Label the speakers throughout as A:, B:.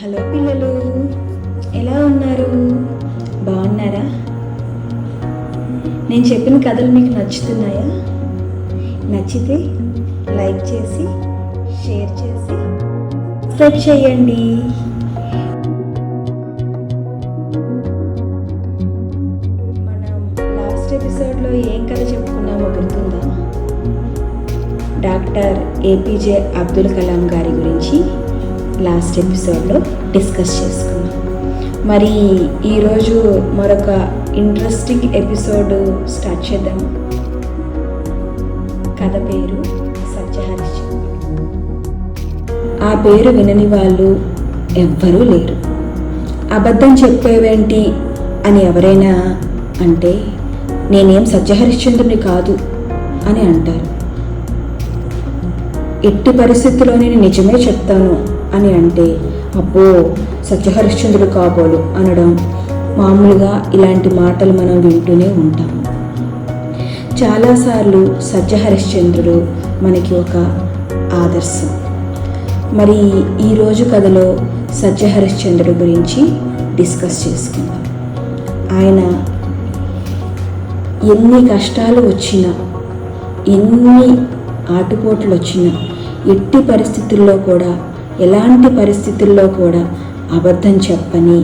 A: Hello పిల్లలు, ఎలా ఉన్నారు? బాగున్నారా? నేను చెప్పిన కథలు మీకు నచ్చుతున్నాయా? నచ్చితే లైక్ చేసి, షేర్ చేసి, సబ్స్క్రైబ్ చేయండి. మనం లాస్ట్ ఎపిసోడ్లో ఏం కథ చెప్పుకున్నామో గుర్తుందా? డాక్టర్ ఏపీజే అబ్దుల్ కలాం గారి గురించి లాస్ట్ ఎపిసోడ్లో డిస్కస్ చేసుకున్నాం. మరి ఈరోజు మరొక ఇంట్రెస్టింగ్ ఎపిసోడ్ స్టార్ట్ చేద్దాం. కథ పేరు సత్యహరిశ్చంద్రుడు. ఆ పేరు వినని వాళ్ళు ఎవ్వరూ లేరు. అబద్ధం చెప్పేవేంటి అని ఎవరైనా అంటే నేనేం సత్యహరిశ్చంద్రుని కాదు అని అంటారు. ఎట్టి పరిస్థితిలో నేను నిజమే చెప్తాను అని అంటే అబ్బో సత్యహరిశ్చంద్రుడు కాబోలు అనడం మామూలుగా ఇలాంటి మాటలు మనం వింటూనే ఉంటాము. చాలాసార్లు సత్యహరిశ్చంద్రుడు మనకి ఒక ఆదర్శం. మరి ఈరోజు కథలో సత్యహరిశ్చంద్రుడి గురించి డిస్కస్ చేసుకుందాం. ఆయన ఎన్ని కష్టాలు వచ్చినా, ఎన్ని ఆటుపోట్లు వచ్చినా, ఎట్టి పరిస్థితుల్లో కూడా, ఎలాంటి పరిస్థితుల్లో కూడా అబద్ధం చెప్పని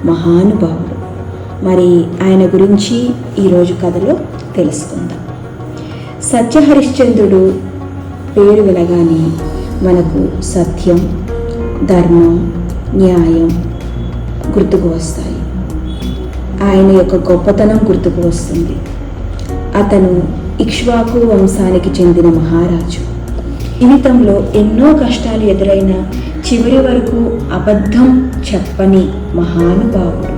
A: మహానుభావుడు. మరి ఆయన గురించి ఈరోజు కథలో తెలుసుకుందాం. సత్యహరిశ్చంద్రుడు పేరు వినగానే మనకు సత్యం, ధర్మం, న్యాయం గుర్తుకు వస్తాయి. ఆయన యొక్క గొప్పతనం గుర్తుకు వస్తుంది. అతను ఇక్ష్వాకు వంశానికి చెందిన మహారాజు. జీవితంలో ఎన్నో కష్టాలు ఎదురైనా చివరి వరకు అబద్ధం చెప్పని మహానుభావుడు.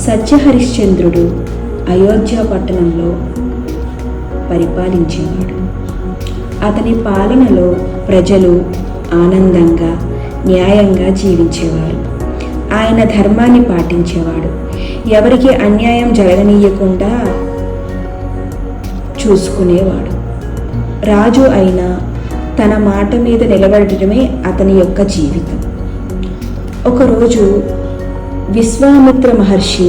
A: సత్యహరిశ్చంద్రుడు అయోధ్య పట్టణంలో పరిపాలించేవాడు. అతని పాలనలో ప్రజలు ఆనందంగా, న్యాయంగా జీవించేవారు. ఆయన ధర్మాన్ని పాటించేవాడు. ఎవరికి అన్యాయం జరగనీయకుండా చూసుకునేవాడు. రాజు అయినా తన మాట మీద నిలబడటమే అతని యొక్క జీవితం. ఒకరోజు విశ్వామిత్ర మహర్షి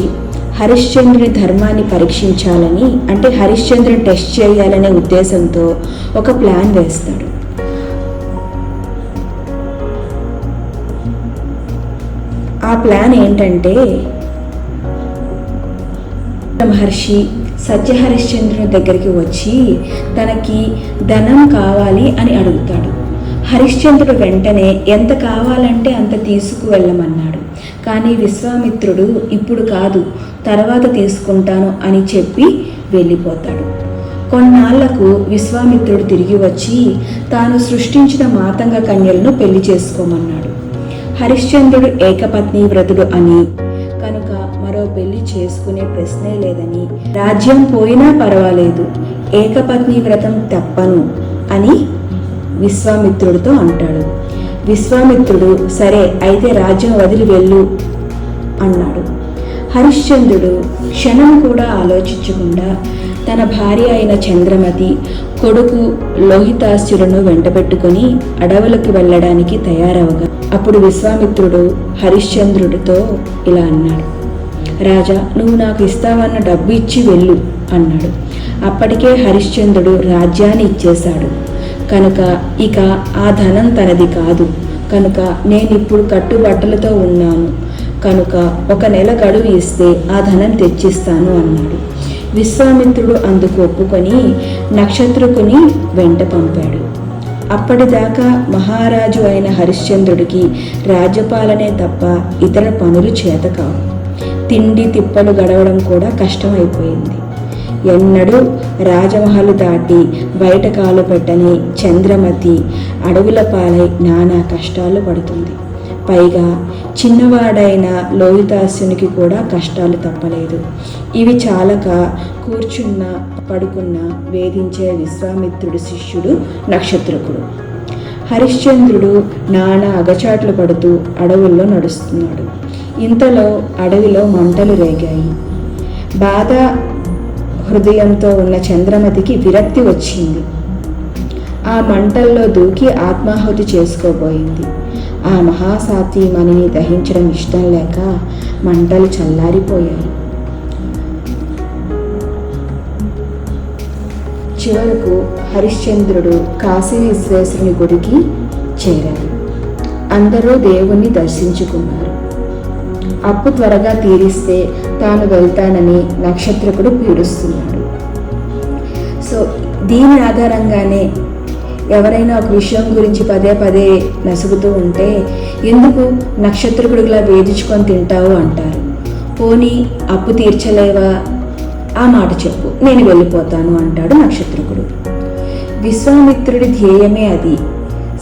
A: హరిశ్చంద్రుని ధర్మాన్ని పరీక్షించాలని, అంటే హరిశ్చంద్రుని టెస్ట్ చేయాలనే ఉద్దేశంతో ఒక ప్లాన్ వేస్తాడు. ఆ ప్లాన్ ఏంటంటే, మహర్షి సత్యహరిశ్చంద్రుని దగ్గరికి వచ్చి తనకి ధనం కావాలి అని అడుగుతాడు. హరిశ్చంద్రుడు వెంటనే ఎంత కావాలంటే అంత తీసుకువెళ్ళమన్నాడు. కానీ విశ్వామిత్రుడు ఇప్పుడు కాదు, తర్వాత తీసుకుంటాను అని చెప్పి వెళ్ళిపోతాడు. కొన్నాళ్లకు విశ్వామిత్రుడు తిరిగి వచ్చి తాను సృష్టించిన మాతంగ కన్యలను పెళ్లి చేసుకోమన్నాడు. హరిశ్చంద్రుడు ఏకపత్ని వ్రతుడు అని, కనుక మరో పెళ్లి చేసుకునే ప్రశ్నే లేదని, రాజ్యం పోయినా పర్వాలేదు, ఏకపత్ని వ్రతం తప్పను అని విశ్వామిత్రుడితో అంటాడు. విశ్వామిత్రుడు సరే అయితే రాజ్యం వదిలి వెళ్ళు అన్నాడు. హరిశ్చంద్రుడు క్షణం కూడా ఆలోచించకుండా తన భార్య అయిన చంద్రమతి, కొడుకు లోహితాస్యులను వెంటబెట్టుకుని అడవులకు వెళ్ళడానికి తయారవగా అప్పుడు విశ్వామిత్రుడు హరిశ్చంద్రుడితో ఇలా అన్నాడు. రాజా, నువ్వు నాకు ఇస్తావన్న డబ్బు ఇచ్చి వెళ్ళు అన్నాడు. అప్పటికే హరిశ్చంద్రుడు రాజ్యాన్ని ఇచ్చేశాడు. కనుక ఇక ఆ ధనం తనది కాదు. కనుక నేనిప్పుడు కట్టుబట్టలతో ఉన్నాను. కనుక 1 నెల గడువు ఇస్తే ఆ ధనం తెచ్చిస్తాను అన్నాడు. విశ్వామిత్రుడు అందుకు ఒప్పుకొని నక్షత్రకుని వెంట పంపాడు. అప్పటిదాకా మహారాజు అయిన హరిశ్చంద్రుడికి రాజ్యపాలనే తప్ప ఇతర పనులు చేత కావు. తిండి తిప్పలు గడవడం కూడా కష్టమైపోయింది. ఎన్నడూ రాజమహలు దాటి బయట కాలు పెట్టని చంద్రమతి అడవుల పాలై నానా కష్టాలు పడుతుంది. పైగా చిన్నవాడైన లోహితాస్యునికి కూడా కష్టాలు తప్పలేదు. ఇవి చాలక కూర్చున్న పడుకున్న వేధించే విశ్వామిత్రుడి శిష్యుడు నక్షత్రకుడు. హరిశ్చంద్రుడు నానా అగచాట్లు పడుతూ అడవుల్లో నడుస్తున్నాడు. ఇంతలో అడవిలో మంటలు రేగాయి. బాధ హృదయంతో ఉన్న చంద్రమతికి విరక్తి వచ్చింది. ఆ మంటల్లో దూకి ఆత్మాహుతి చేసుకోబోయింది. ఆ మహాసాత్వీమణిని దహించడం ఇష్టం లేక మంటలు చల్లారిపోయాయి. చివరకు హరిశ్చంద్రుడు కాశీ విశ్వేశ్వరుని గుడికి చేరాడు. అందరూ దేవుణ్ణి దర్శించుకున్నారు. అప్పు త్వరగా తీరిస్తే తాను వెళ్తానని నక్షత్రకుడు పీడిస్తున్నాడు. సో దీని ఆధారంగానే ఎవరైనా ఒక విషయం గురించి పదే పదే నసుగుతూ ఉంటే ఎందుకు నక్షత్రకుడిలా వేధించుకొని తింటావు అంటారు. పోనీ అప్పు తీర్చలేవా, ఆ మాట చెప్పు, నేను వెళ్ళిపోతాను అంటాడు నక్షత్రకుడు. విశ్వామిత్రుడి ధ్యేయమే అది,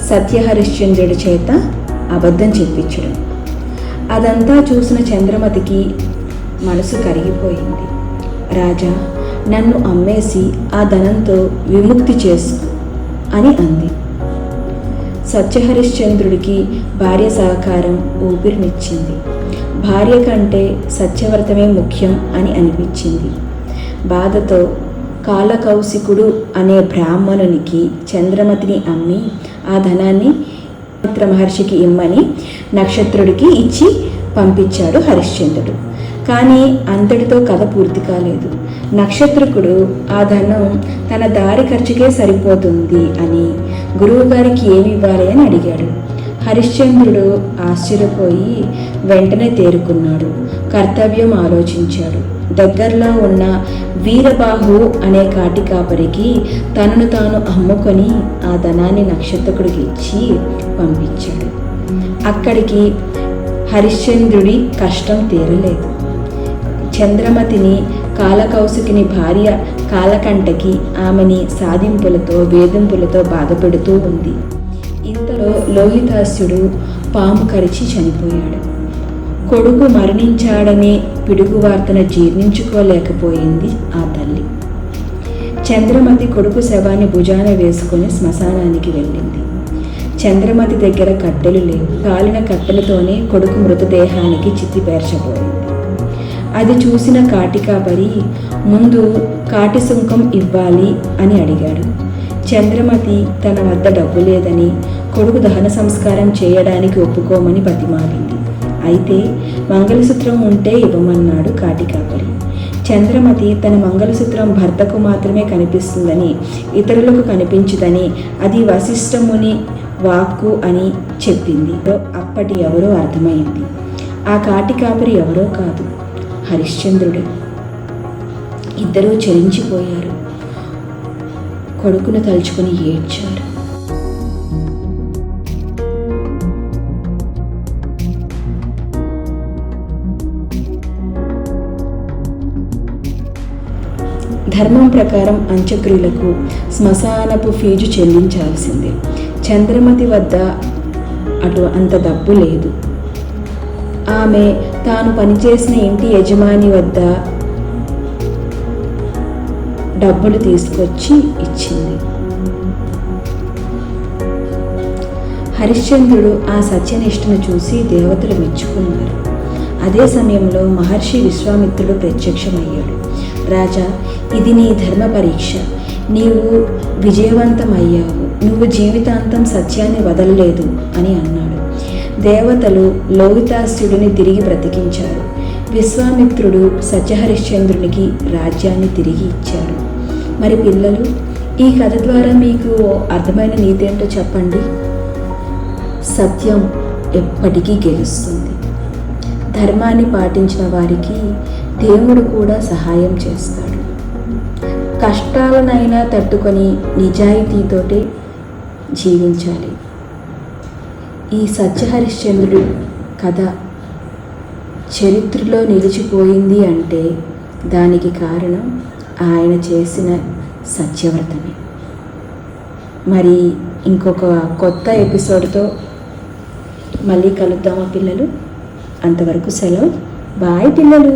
A: సత్యహరిశ్చంద్రుడి చేత అబద్ధం చెప్పించడం. అదంతా చూసిన చంద్రమతికి మనసు కరిగిపోయింది. రాజా, నన్ను అమ్మేసి ఆ ధనంతో విముక్తి చేసుకో అని అంది. సత్యహరిశ్చంద్రుడికి భార్య సహకారం ఊపిరినిచ్చింది. భార్య కంటే సత్యవ్రతమే ముఖ్యం అని అనిపించింది. బాధతో కాలకౌశికుడు అనే బ్రాహ్మణునికి చంద్రమతిని అమ్మి ఆ ధనాన్ని మహర్షికి ఇమ్మని నక్షత్రుడికి ఇచ్చి పంపించాడు హరిశ్చంద్రుడు. కానీ అంతటితో కథ పూర్తి కాలేదు. నక్షత్రకుడు ఆ ధనం తన దారి ఖర్చుకే సరిపోతుంది అని గురువుగారికి ఏమి ఇవ్వాలి అని అడిగాడు. హరిశ్చంద్రుడు ఆశ్చర్యపోయి వెంటనే తేరుకున్నాడు. కర్తవ్యం ఆలోచించాడు. దగ్గరలో ఉన్న వీరబాహు అనే కాటి కాపరికి తనను తాను అమ్ముకొని ఆ ధనాన్ని నక్షత్రకుడికి ఇచ్చి పంపించాడు. అక్కడికి హరిశ్చంద్రుడి కష్టం తీరలేదు. చంద్రమతిని కాలకౌశికుని భార్య కాలకంటకి ఆమెని సాధింపులతో వేధింపులతో బాధపెడుతూ ఉంది. ఇంతలో లోహితాస్యుడు పాము కరిచి చనిపోయాడు. కొడుకు మరణించాడనే పిడుగు వార్తను జీర్ణించుకోలేకపోయింది ఆ తల్లి. చంద్రమతి కొడుకు శవాన్ని భుజాన వేసుకొని శ్మశానానికి వెళ్ళింది. చంద్రమతి దగ్గర కట్టెలు లేవు. కాలిన కట్టెలతోనే కొడుకు మృతదేహానికి చిత్తి పేర్చబోయింది. అది చూసిన కాటికాపరి ముందు కాటి సుంకం ఇవ్వాలి అని అడిగాడు. చంద్రమతి తన వద్ద డబ్బు లేదని కొడుకు దహన సంస్కారం చేయడానికి ఒప్పుకోమని బతిమాలింది. అయితే మంగళసూత్రం ఉంటే ఇవ్వమన్నాడు కాటికాపరి. చంద్రమతి తన మంగళసూత్రం భర్తకు మాత్రమే కనిపిస్తుందని, ఇతరులకు కనిపించదని, అది వశిష్ఠముని వాక్కు అని చెప్పింది. అప్పటి ఎవరో అర్థమైంది. ఆ కాటికాపరి ఎవరో కాదు, హరిశ్చంద్రుడే. ఇద్దరూ చలించిపోయారు. కొడుకును తలుచుకొని ఏడ్చారు. ధర్మం ప్రకారం అంత్యక్రియలకు శ్మశానపు ఫీజు చెల్లించాల్సిందే. చంద్రమతి వద్ద అంత డబ్బు లేదు. ఆమె తాను పనిచేసిన ఇంటి యజమాని వద్ద డబ్బులు తీసుకొచ్చి ఇచ్చింది. హరిశ్చంద్రుడు ఆ సత్యనిష్టను చూసి దేవతలు మెచ్చుకున్నారు. అదే సమయంలో మహర్షి విశ్వామిత్రుడు ప్రత్యక్షమయ్యాడు. రాజా, ఇది నీ ధర్మ పరీక్ష. నీవు విజయవంతమయ్యావు. నువ్వు జీవితాంతం సత్యాన్ని వదలలేదు అని అన్నాడు. దేవతలు లోహితాస్యుడిని తిరిగి బ్రతికించారు. విశ్వామిత్రుడు సత్యహరిశ్చంద్రునికి రాజ్యాన్ని తిరిగి ఇచ్చాడు. మరి పిల్లలు, ఈ కథ ద్వారా మీకు అర్థమైన నీతి ఏంటో చెప్పండి. సత్యం ఎప్పటికీ గెలుస్తుంది. ధర్మాన్ని పాటించిన వారికి దేవుడు కూడా సహాయం చేస్తాడు. కష్టాలనైనా తట్టుకొని నిజాయితీతోటే జీవించాలి. ఈ సత్యహరిశ్చంద్రుడి కథ చరిత్రలో నిలిచిపోయింది అంటే దానికి కారణం ఆయన చేసిన సత్యవ్రతమే. మరి ఇంకొక కొత్త ఎపిసోడ్తో మళ్ళీ కలుద్దామా పిల్లలు? అంతవరకు సెలవు. బాయ్ పిల్లలు.